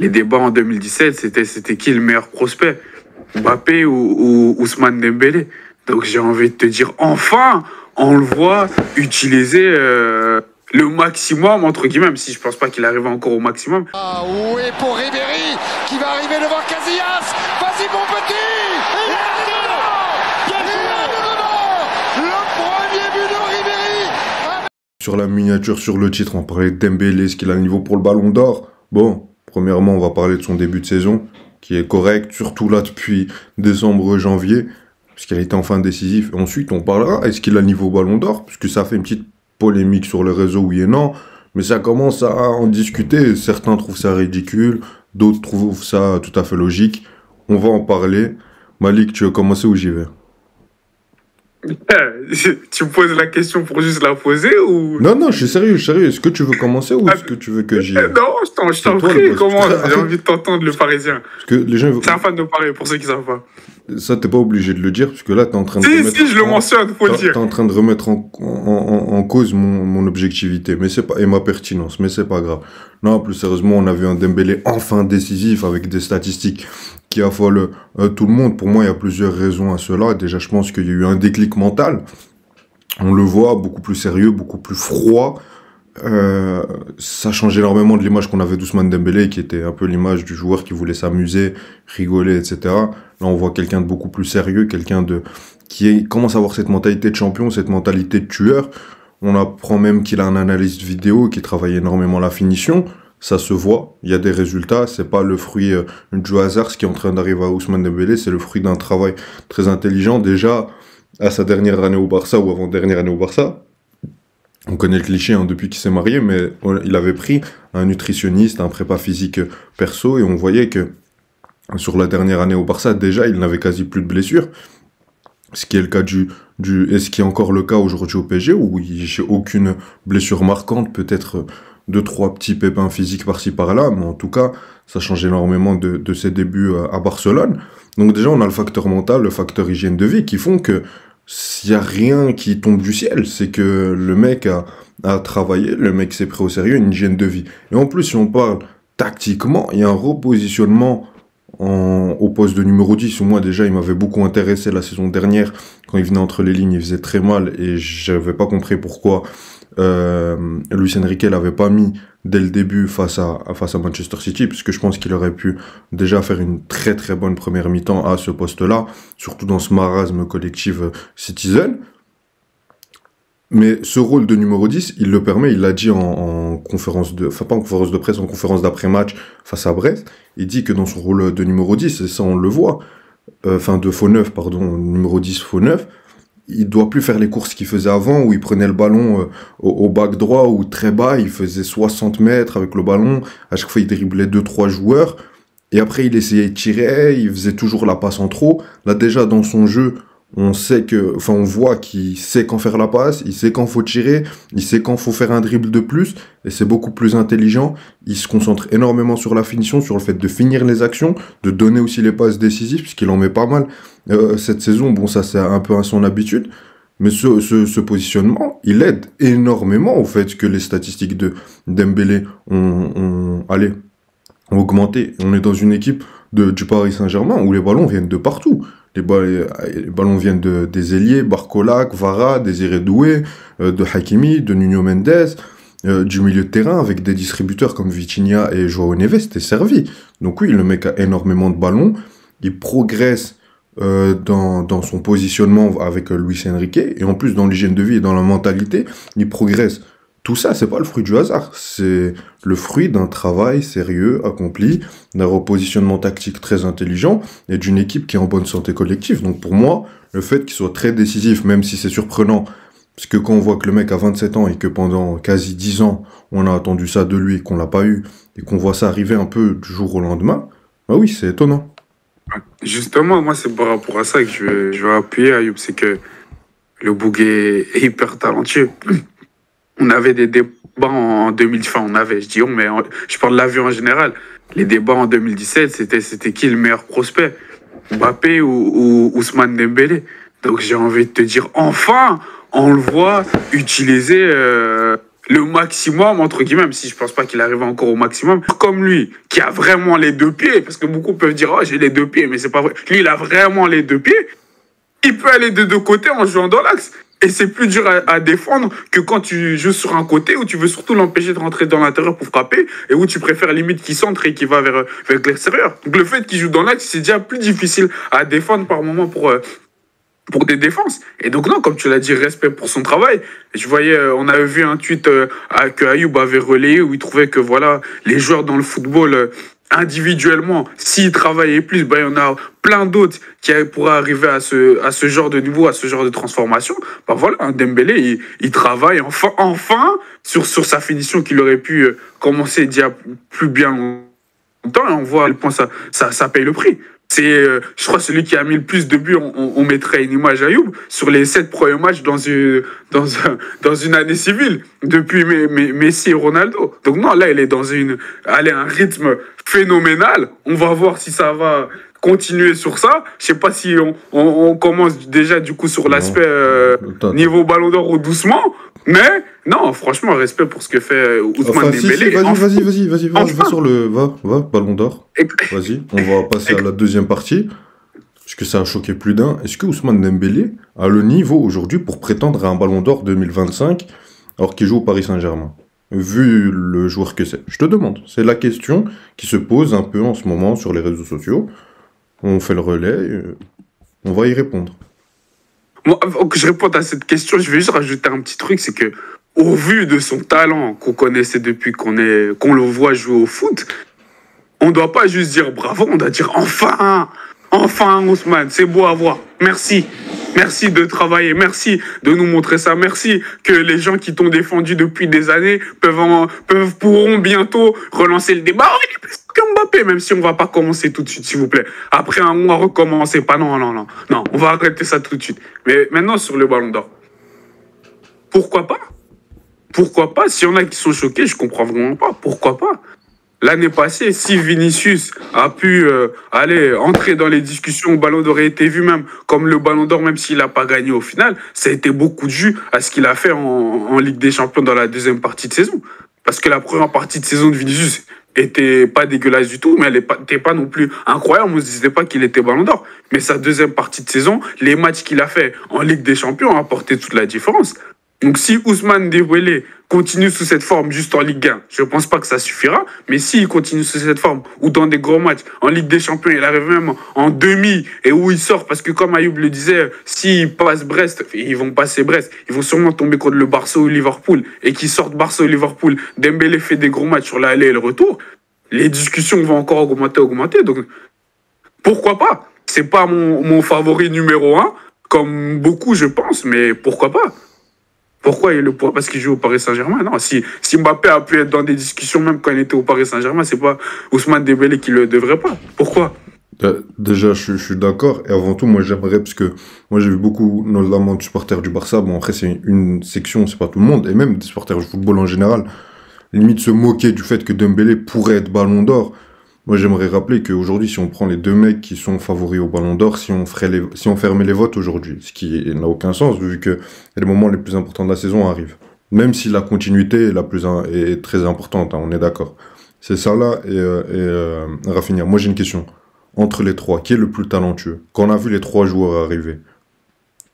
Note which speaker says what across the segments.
Speaker 1: Les débats en 2017, c'était qui le meilleur prospect? Mbappé ou Ousmane Dembélé? Donc j'ai envie de te dire, enfin, on le voit utiliser le maximum, entre guillemets, même si je pense pas qu'il arrive encore au maximum.
Speaker 2: Ah oui, pour Ribéry, qui va arriver devant Casillas. Vas-y mon petit. Et là, le premier but de Ribéry.
Speaker 3: Sur la miniature, sur le titre, on parlait de Dembélé, est-ce qu'il a le niveau pour le Ballon d'Or? Bon, premièrement, on va parler de son début de saison, qui est correct, surtout là depuis décembre-janvier, puisqu'il a été enfin décisif. Ensuite, on parlera, est-ce qu'il a le niveau Ballon d'Or? Puisque ça fait une petite polémique sur les réseaux, oui et non, mais ça commence à en discuter. Certains trouvent ça ridicule, d'autres trouvent ça tout à fait logique. On va en parler. Malik, tu veux commencer ou j'y vais?
Speaker 1: Tu me poses la question pour juste la poser ou...
Speaker 3: Non, je suis sérieux. Est-ce que tu veux commencer ou est-ce que tu veux que j'y aille?
Speaker 1: Non, je t'en prie, commence. J'ai envie de t'entendre, le Parisien.
Speaker 3: Parce que les gens...
Speaker 1: C'est un fan de Paris, pour ceux qui savent pas.
Speaker 3: Ça, t'es pas obligé de le dire, parce que là, t'es en train de
Speaker 1: Si, je le mentionne, faut le dire.
Speaker 3: T'es en train de remettre en cause mon objectivité et ma pertinence, mais c'est pas grave. Non, plus sérieusement, on a vu un Dembélé enfin décisif avec des statistiques qui affolent tout le monde. Pour moi, il y a plusieurs raisons à cela. Déjà, je pense qu'il y a eu un déclic mental. On le voit, beaucoup plus sérieux, beaucoup plus froid. Ça change énormément de l'image qu'on avait d'Ousmane Dembélé, qui était un peu l'image du joueur qui voulait s'amuser, rigoler, etc. Là, on voit quelqu'un de beaucoup plus sérieux, qui commence à avoir cette mentalité de champion, cette mentalité de tueur. On apprend même qu'il a un analyste vidéo, qui travaille énormément la finition. Ça se voit, il y a des résultats. C'est pas le fruit du hasard ce qui est en train d'arriver à Ousmane Dembélé, c'est le fruit d'un travail très intelligent. Déjà, à sa dernière année au Barça ou avant-dernière année au Barça, on connaît le cliché depuis qu'il s'est marié, mais il avait pris un nutritionniste, un prépa physique perso, et on voyait que sur la dernière année au Barça, déjà, il n'avait quasi plus de blessures. Ce qui est le cas et ce qui est encore le cas aujourd'hui au PSG, où j'ai aucune blessure marquante, peut-être 2-3 petits pépins physiques par-ci par-là, mais en tout cas, ça change énormément de ses débuts à Barcelone. Donc déjà, on a le facteur mental, le facteur hygiène de vie, qui font que s'il y a rien qui tombe du ciel, c'est que le mec a travaillé, le mec s'est pris au sérieux, une hygiène de vie. Et en plus, si on parle tactiquement, il y a un repositionnement au poste de numéro 10, où moi déjà il m'avait beaucoup intéressé la saison dernière, quand il venait entre les lignes, il faisait très mal, et j'avais pas compris pourquoi Luis Enrique l'avait pas mis dès le début face à Manchester City, puisque je pense qu'il aurait pu déjà faire une très très bonne première mi-temps à ce poste-là, surtout dans ce marasme collectif Citizen. Mais ce rôle de numéro 10, il le permet, il l'a dit en conférence pas en conférence de presse, en conférence d'après-match face à Brest, il dit que dans son rôle de numéro 10, et ça on le voit, de faux 9, pardon, numéro 10 faux 9, il doit plus faire les courses qu'il faisait avant, où il prenait le ballon au bac droit ou très bas, il faisait 60 mètres avec le ballon, à chaque fois il driblait 2-3 joueurs, et après il essayait de tirer, il faisait toujours la passe en trop. Là déjà dans son jeu, on voit qu'il sait quand faire la passe, il sait quand faut tirer, il sait quand faut faire un dribble de plus, et c'est beaucoup plus intelligent. Il se concentre énormément sur la finition, sur le fait de finir les actions, de donner aussi les passes décisives, puisqu'il en met pas mal cette saison. Bon, ça c'est un peu à son habitude, mais ce positionnement, il aide énormément au fait que les statistiques de Dembélé ont augmenté. On est dans une équipe du Paris Saint-Germain où les ballons viennent de partout. Les ballons viennent des ailiers, Barcola, Kvara, Désiré Doué, de Hakimi, de Nuno Mendes, du milieu de terrain, avec des distributeurs comme Vitinha et Joao Neves, c'était servi. Donc oui, le mec a énormément de ballons, il progresse dans son positionnement avec Luis Enrique, et en plus dans l'hygiène de vie et dans la mentalité, il progresse. Tout ça, c'est pas le fruit du hasard, c'est le fruit d'un travail sérieux, accompli, d'un repositionnement tactique très intelligent, et d'une équipe qui est en bonne santé collective. Donc pour moi, le fait qu'il soit très décisif, même si c'est surprenant, parce que quand on voit que le mec a 27 ans, et que pendant quasi 10 ans, on a attendu ça de lui, qu'on l'a pas eu, et qu'on voit ça arriver un peu du jour au lendemain, bah oui, c'est étonnant.
Speaker 1: Justement, moi, c'est par rapport à ça que je vais appuyer, Ayoub, c'est que le Bouguet est hyper talentueux. On avait des débats en 2000, je parle de la vue en général. Les débats en 2017, c'était qui le meilleur prospect? Mbappé ou Ousmane Dembélé? Donc j'ai envie de te dire, enfin, on le voit utiliser le maximum, entre guillemets, même si je pense pas qu'il arrive encore au maximum, comme lui, qui a vraiment les deux pieds, parce que beaucoup peuvent dire, oh, j'ai les deux pieds, mais c'est pas vrai. Lui, il a vraiment les deux pieds. Il peut aller de deux côtés en jouant dans l'axe. Et c'est plus dur à défendre que quand tu joues sur un côté où tu veux surtout l'empêcher de rentrer dans l'intérieur pour frapper et où tu préfères limite qu'il centre et qu'il va vers l'extérieur. Donc le fait qu'il joue dans l'axe, c'est déjà plus difficile à défendre par moment pour des défenses. Et donc non, comme tu l'as dit, respect pour son travail. Et je voyais, on avait vu un tweet que Ayoub avait relayé où il trouvait que voilà, les joueurs dans le football individuellement, s'ils travaillaient plus, ben, il y en a plein d'autres qui pourraient arriver à ce genre de niveau, à ce genre de transformation. Ben voilà, hein, Dembélé, il travaille enfin sur sa finition qu'il aurait pu commencer d'il y a plus bien longtemps. Et on voit à quel point ça paye le prix. C'est, je crois, celui qui a mis le plus de buts, on mettrait une image à Ayoub, sur les 7 premiers matchs dans une année civile, depuis Messi et Ronaldo. Donc non, là, il est dans un rythme phénoménal. On va voir si ça va continuer sur ça. Je sais pas si on commence déjà, du coup, sur l'aspect niveau Ballon d'Or ou doucement. Mais non, franchement, respect pour ce que fait Ousmane Dembélé.
Speaker 3: Vas-y, va, Ballon d'Or. Vas-y, on va passer à la deuxième partie, parce que ça a choqué plus d'un. Est-ce que Ousmane Dembélé a le niveau aujourd'hui pour prétendre à un Ballon d'Or 2025, alors qu'il joue au Paris Saint-Germain, vu le joueur que c'est? Je te demande, c'est la question qui se pose un peu en ce moment sur les réseaux sociaux. On fait le relais, on va y répondre.
Speaker 1: Moi, avant que je réponde à cette question, je vais juste rajouter un petit truc, c'est que au vu de son talent qu'on connaissait depuis qu'on le voit jouer au foot, on ne doit pas juste dire bravo, on doit dire enfin Ousmane, c'est beau à voir, merci de travailler, merci de nous montrer ça, merci que les gens qui t'ont défendu depuis des années pourront bientôt relancer le débat. Oh, il est plus que Mbappé, même si on va pas commencer tout de suite, s'il vous plaît. Après un mois, recommencer pas, non, on va arrêter ça tout de suite. Mais maintenant, sur le Ballon d'Or, pourquoi pas? S'il y en a qui sont choqués, je comprends vraiment pas. Pourquoi pas? L'année passée, si Vinicius a pu entrer dans les discussions, le Ballon d'Or aurait été vu même comme le Ballon d'Or, même s'il n'a pas gagné au final, ça a été beaucoup de jus à ce qu'il a fait en Ligue des Champions dans la deuxième partie de saison. Parce que la première partie de saison de Vinicius était pas dégueulasse du tout, mais elle n'était pas non plus incroyable. On ne se disait pas qu'il était Ballon d'Or. Mais sa deuxième partie de saison, les matchs qu'il a fait en Ligue des Champions ont apporté toute la différence. Donc si Ousmane Dembélé continue sous cette forme juste en Ligue 1, je ne pense pas que ça suffira, mais s'il continue sous cette forme ou dans des gros matchs en Ligue des Champions, il arrive même en demi et où il sort, parce que comme Ayoub le disait, s'ils passent Brest, ils vont passer Brest, ils vont sûrement tomber contre le Barça ou Liverpool, et qu'ils sortent Barça ou Liverpool, Dembélé fait des gros matchs sur l'aller et le retour, les discussions vont encore augmenter, donc pourquoi pas? C'est pas mon favori numéro 1, comme beaucoup je pense, mais pourquoi pas? Pourquoi il le pourra? Parce qu'il joue au Paris Saint-Germain. Non, si Mbappé a pu être dans des discussions même quand il était au Paris Saint-Germain, c'est pas Ousmane Dembélé qui le devrait pas. Pourquoi?
Speaker 3: Déjà, je suis d'accord. Et avant tout, moi, j'aimerais, parce que moi, j'ai vu beaucoup, notamment de supporters du Barça. Bon, après, c'est une section, c'est pas tout le monde. Et même des supporters du football en général. Limite se moquer du fait que Dembélé pourrait être Ballon d'Or. Moi, j'aimerais rappeler qu'aujourd'hui, si on prend les deux mecs qui sont favoris au Ballon d'Or, si on fermait les votes aujourd'hui, ce qui n'a aucun sens, vu que les moments les plus importants de la saison arrivent. Même si la continuité est très importante, hein, on est d'accord. C'est Salah et Rafinha. Moi, j'ai une question. Entre les trois, qui est le plus talentueux? Quand on a vu les trois joueurs arriver,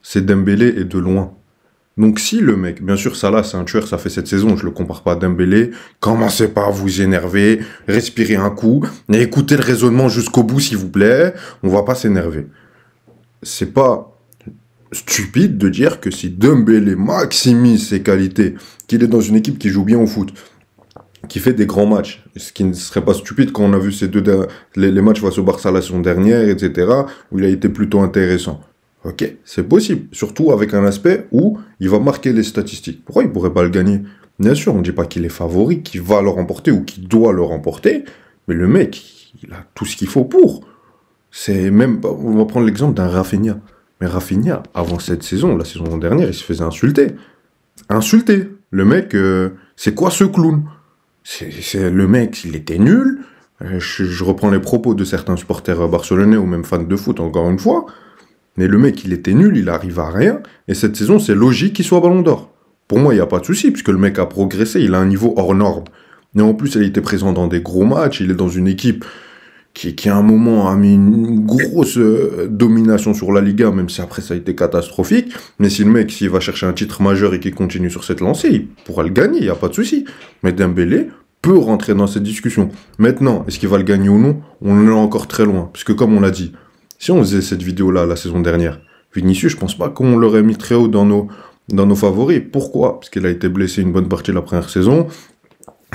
Speaker 3: c'est Dembélé et de loin. Donc si le mec, bien sûr Salah c'est un tueur, ça fait cette saison, je le compare pas à Dembélé, commencez pas à vous énerver, respirez un coup, et écoutez le raisonnement jusqu'au bout s'il vous plaît, on va pas s'énerver. C'est pas stupide de dire que si Dembélé maximise ses qualités, qu'il est dans une équipe qui joue bien au foot, qui fait des grands matchs, ce qui ne serait pas stupide quand on a vu les matchs face au Barça la saison dernière, etc., où il a été plutôt intéressant. Ok, c'est possible, surtout avec un aspect où il va marquer les statistiques. Pourquoi il pourrait pas le gagner? Bien sûr, on ne dit pas qu'il est favori, qu'il va le remporter ou qu'il doit le remporter, mais le mec, il a tout ce qu'il faut pour. C'est même, on va prendre l'exemple d'un Rafinha. Mais Rafinha, avant cette saison, la saison dernière, il se faisait insulter. Insulter. Le mec, c'est quoi ce clown? Le mec, il était nul. Je reprends les propos de certains supporters barcelonais ou même fans de foot, encore une fois. Mais le mec, il était nul, il arrive à rien. Et cette saison, c'est logique qu'il soit Ballon d'Or. Pour moi, il n'y a pas de souci, puisque le mec a progressé, il a un niveau hors norme. Et en plus, il était présent dans des gros matchs, il est dans une équipe qui à un moment a mis une grosse domination sur la Liga, même si après ça a été catastrophique. Mais si le mec, s'il va chercher un titre majeur et qu'il continue sur cette lancée, il pourra le gagner, il n'y a pas de souci. Mais Dembélé peut rentrer dans cette discussion. Maintenant, est-ce qu'il va le gagner ou non? On en est encore très loin. Puisque comme on l'a dit, si on faisait cette vidéo-là la saison dernière, Vinicius, je pense pas qu'on l'aurait mis très haut dans nos favoris. Pourquoi? Parce qu'il a été blessé une bonne partie de la première saison.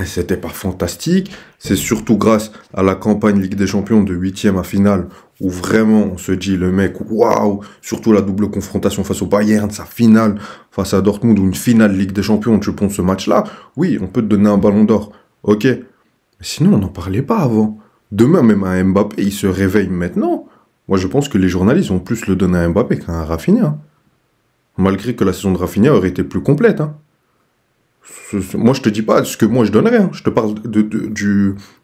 Speaker 3: Et c'était pas fantastique. C'est surtout grâce à la campagne Ligue des Champions de 8e à finale où vraiment on se dit le mec, waouh, surtout la double confrontation face au Bayern, sa finale face à Dortmund ou une finale Ligue des Champions, tu penses ce match-là, oui, on peut te donner un ballon d'or. Ok. Mais sinon, on n'en parlait pas avant. Demain, même un Mbappé, il se réveille maintenant. Moi, je pense que les journalistes vont plus le donner à Mbappé qu'à un Rafinha. Hein. Malgré que la saison de Rafinha aurait été plus complète. Hein. Moi, je te dis pas ce que moi je donnerais. Hein. Je te parle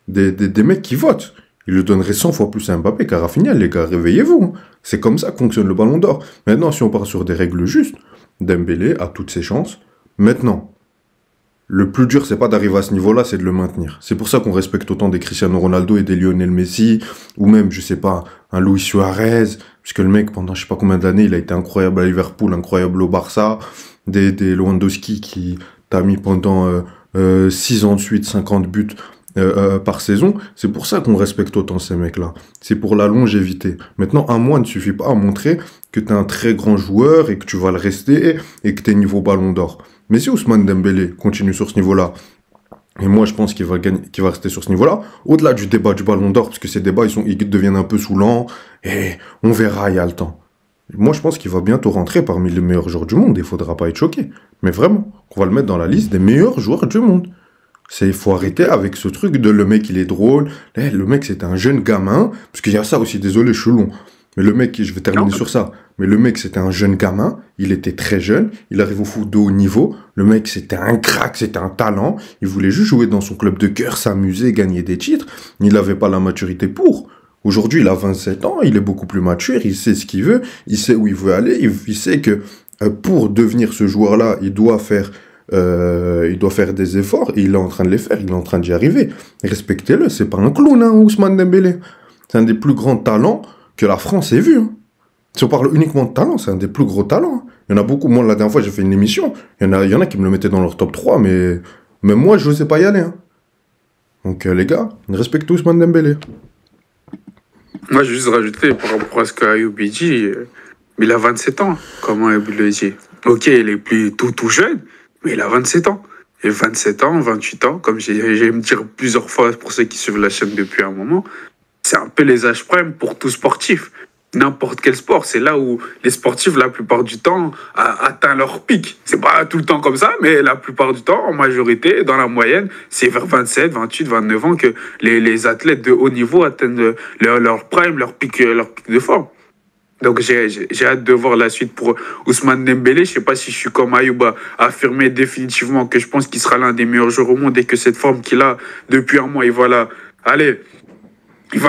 Speaker 3: des mecs qui votent. Ils le donneraient 100 fois plus à Mbappé qu'à Rafinha, les gars. Réveillez-vous. Hein. C'est comme ça que fonctionne le ballon d'or. Maintenant, si on part sur des règles justes, Dembélé a toutes ses chances. Maintenant, le plus dur, c'est pas d'arriver à ce niveau-là, c'est de le maintenir. C'est pour ça qu'on respecte autant des Cristiano Ronaldo et des Lionel Messi, ou même, je sais pas, un Luis Suarez, puisque le mec, pendant je sais pas combien d'années, il a été incroyable à Liverpool, incroyable au Barça, des Lewandowski qui t'a mis pendant 6 ans de suite 50 buts par saison. C'est pour ça qu'on respecte autant ces mecs-là. C'est pour la longévité. Maintenant, un mois ne suffit pas à montrer que t'es un très grand joueur et que tu vas le rester et que t'es niveau ballon d'or. Mais si Ousmane Dembélé continue sur ce niveau-là, et moi je pense qu'il va rester sur ce niveau-là, au-delà du débat du ballon d'or, parce que ces débats ils deviennent un peu saoulants, et on verra, il y a le temps. Moi je pense qu'il va bientôt rentrer parmi les meilleurs joueurs du monde, et il faudra pas être choqué. Mais vraiment, on va le mettre dans la liste des meilleurs joueurs du monde. Il faut arrêter avec ce truc de le mec il est drôle, le mec c'était un jeune gamin, parce qu'il y a ça aussi, désolé je suis long. Mais le mec, je vais terminer sur ça, mais le mec c'était un jeune gamin, il était très jeune, il arrive au foot de haut niveau, le mec c'était un crack, c'était un talent, il voulait juste jouer dans son club de cœur, s'amuser, gagner des titres, il n'avait pas la maturité pour. Aujourd'hui il a 27 ans, il est beaucoup plus mature, il sait ce qu'il veut, il sait où il veut aller, il sait que pour devenir ce joueur-là, il doit faire des efforts, et il est en train de les faire, il est en train d'y arriver. Respectez-le, c'est pas un clown, hein, Ousmane Dembélé. C'est un des plus grands talents que la France ait vu. Hein. Si on parle uniquement de talent, c'est un des plus gros talents. Hein. Il y en a beaucoup. Moi, la dernière fois, j'ai fait une émission. Il y en a qui me le mettaient dans leur top 3, mais même moi, je n'osais pas y aller. Hein. Donc, les gars, respectez Ousmane Dembélé.
Speaker 1: Moi, je vais juste rajouter par rapport à ce qu'Ayoub dit, il a 27 ans, comme Ayoub le dit. Ok, il est plus tout jeune, mais il a 27 ans. Et 27 ans, 28 ans, comme j'ai me dire plusieurs fois pour ceux qui suivent la chaîne depuis un moment, c'est un peu les âges prime pour tout sportif. N'importe quel sport, c'est là où les sportifs, la plupart du temps, atteignent leur pic. C'est pas tout le temps comme ça, mais la plupart du temps, en majorité, dans la moyenne, c'est vers 27, 28, 29 ans que les athlètes de haut niveau atteignent leur prime, leur pic de forme. Donc j'ai hâte de voir la suite pour Ousmane Dembélé. Je sais pas si je suis comme Ayoub à affirmer définitivement que je pense qu'il sera l'un des meilleurs joueurs au monde et que cette forme qu'il a depuis un mois, il va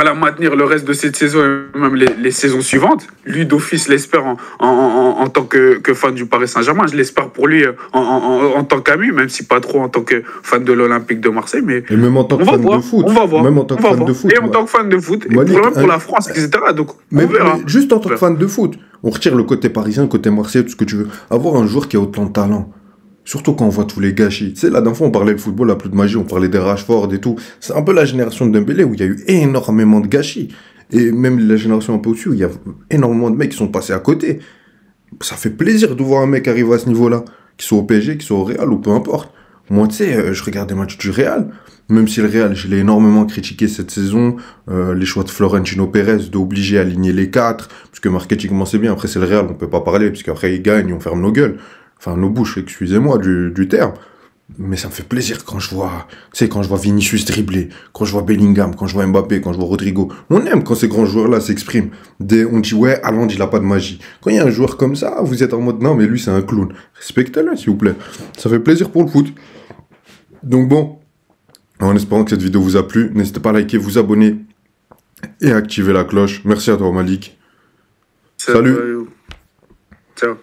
Speaker 1: la maintenir le reste de cette saison et même les saisons suivantes. Lui, d'office, l'espère en tant que fan du Paris Saint-Germain. Je l'espère pour lui en tant qu'ami, même si pas trop en tant que fan de l'Olympique de Marseille. Mais
Speaker 3: et même en tant que fan de foot.
Speaker 1: On va voir.
Speaker 3: Même en tant que fan de foot.
Speaker 1: Et en tant que fan de foot. Et
Speaker 3: Malik,
Speaker 1: même pour la France, etc. Donc,
Speaker 3: mais
Speaker 1: on verra.
Speaker 3: Mais juste en tant que fan de foot. On retire le côté parisien, le côté marseillais, tout ce que tu veux. Avoir un joueur qui a autant de talent. Surtout quand on voit tous les gâchis. Tu sais, la dernière fois, on parlait de football, la plus de magie, on parlait des Rashford et tout. C'est un peu la génération de Dembélé où il y a eu énormément de gâchis. Et même la génération un peu au-dessus où il y a énormément de mecs qui sont passés à côté. Ça fait plaisir de voir un mec arriver à ce niveau-là. Qu'il soit au PSG, qu'il soit au Real ou peu importe. Moi, tu sais, je regarde des matchs du Real. Même si le Real, je l'ai énormément critiqué cette saison. Les choix de Florentino Pérez, d'obliger à aligner les 4. Parce que marketingement, c'est bien. Après, c'est le Real, on peut pas parler. Parce qu'après, ils gagnent, on ferme nos gueules. Enfin, nos bouches, excusez-moi du terme. Mais ça me fait plaisir quand je vois, tu sais, quand je vois Vinicius dribbler, quand je vois Bellingham, quand je vois Mbappé, quand je vois Rodrigo. On aime quand ces grands joueurs-là s'expriment. On dit, ouais, Haaland, il a pas de magie. Quand il y a un joueur comme ça, vous êtes en mode, non, mais lui, c'est un clown. Respectez-le, s'il vous plaît. Ça fait plaisir pour le foot. Donc bon, en espérant que cette vidéo vous a plu, n'hésitez pas à liker, vous abonner et à activer la cloche. Merci à toi, Malik. Salut.
Speaker 1: Ciao.